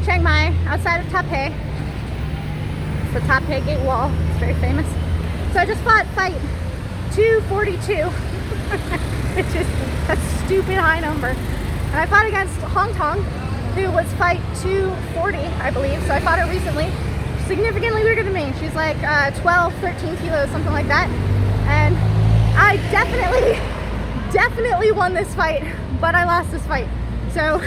Chiang Mai, outside of Taipei. It's the Taipei Gate Wall. It's very famous. So I just fought fight 242, which is a stupid high number. And I fought against Hong Tong, who was fight 240, I believe. So I fought her recently. Significantly bigger than me. She's like 12, 13 kilos, something like that. And I definitely won this fight, but I lost this fight. So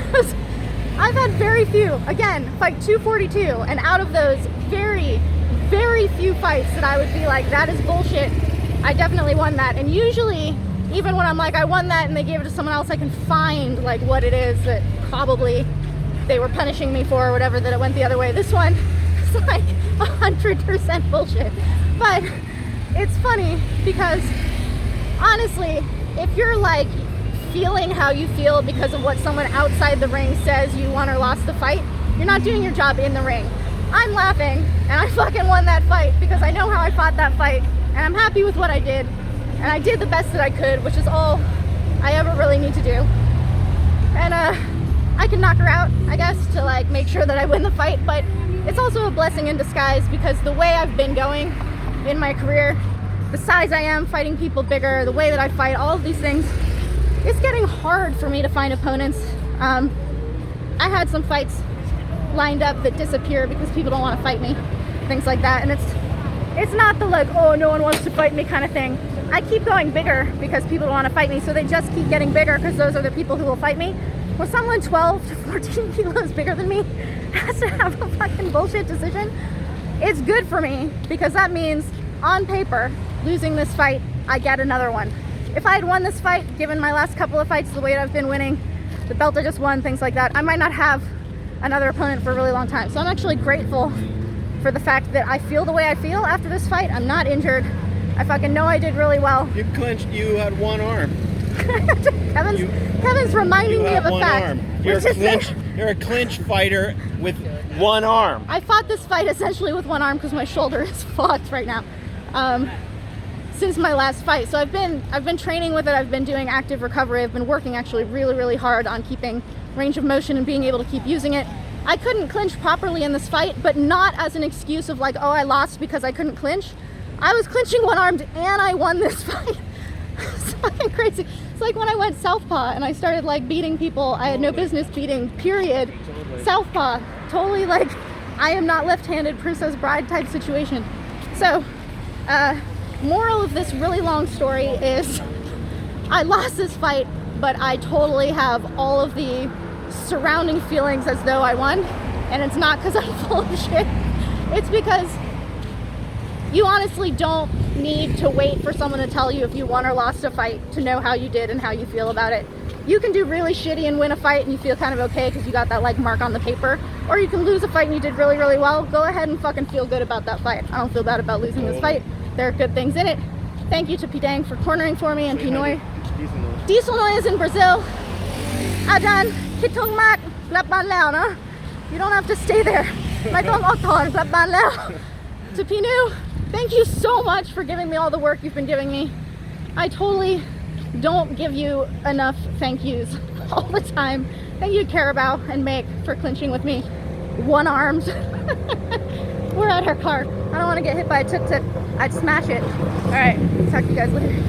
I've had very few, again, fight 242, and out of those very few fights that I would be like, that is bullshit, I definitely won that. And usually, even when I'm like, I won that and they gave it to someone else, I can find like what it is that probably they were punishing me for or whatever, that it went the other way. This one is like 100% bullshit. But it's funny because honestly, if you're like feeling how you feel because of what someone outside the ring says you won or lost the fight, you're not doing your job in the ring. I'm laughing and I fucking won that fight because I know how I fought that fight and I'm happy with what I did, and I did the best that I could, which is all I ever really need to do. And I can knock her out, I guess, to like make sure that I win the fight, but it's also a blessing in disguise because the way I've been going in my career, the size I am, fighting people bigger, the way that I fight, all of these things, it's getting hard for me to find opponents. I had some fights lined up that disappear because people don't want to fight me, things like that. And it's not the like, oh, no one wants to fight me kind of thing. I keep going bigger because people don't want to fight me, so they just keep getting bigger because those are the people who will fight me. When someone 12 to 14 kilos bigger than me has to have a fucking bullshit decision, it's good for me because that means, on paper, losing this fight, I get another one. If I had won this fight, given my last couple of fights, the way I've been winning, the belt I just won, things like that, I might not have another opponent for a really long time. So I'm actually grateful for the fact that I feel the way I feel after this fight. I'm not injured. I fucking know I did really well. You clinched, you had one arm. Kevin's reminding me of a fact. Arm. You're a clinch fighter with one arm. I fought this fight essentially with one arm because my shoulder is fucked right now. Since my last fight. So I've been training with it. I've been doing active recovery. I've been working actually really hard on keeping range of motion and being able to keep using it. I couldn't clinch properly in this fight, but not as an excuse of like, oh, I lost because I couldn't clinch. I was clinching one-armed and I won this fight. It's fucking crazy. It's like when I went southpaw and I started like beating people I had no business beating, period. Southpaw, totally like, I am not left-handed, Princess Bride type situation. So, moral of this really long story is I lost this fight, but I totally have all of the surrounding feelings as though I won. And it's not because I'm full of shit. It's because you honestly don't need to wait for someone to tell you if you won or lost a fight to know how you did and how you feel about it. You can do really shitty and win a fight and you feel kind of okay because you got that like mark on the paper. Or you can lose a fight and you did really well. Go ahead and fucking feel good about that fight. I don't feel bad about losing this fight. There are good things in it. Thank you to Pidang for cornering for me, and Pinoy. Diesel is in Brazil. Ajan, kitong mak, glaban lao na. You don't have to stay there. My tong okton, glaban lao. To Pinu, thank you so much for giving me all the work you've been giving me. I totally don't give you enough thank yous all the time. Thank you, Carabao and Make, for clinching with me. One-armed. We're at our car. I don't want to get hit by a tuk-tuk. I'd smash it. All right, talk to you guys later.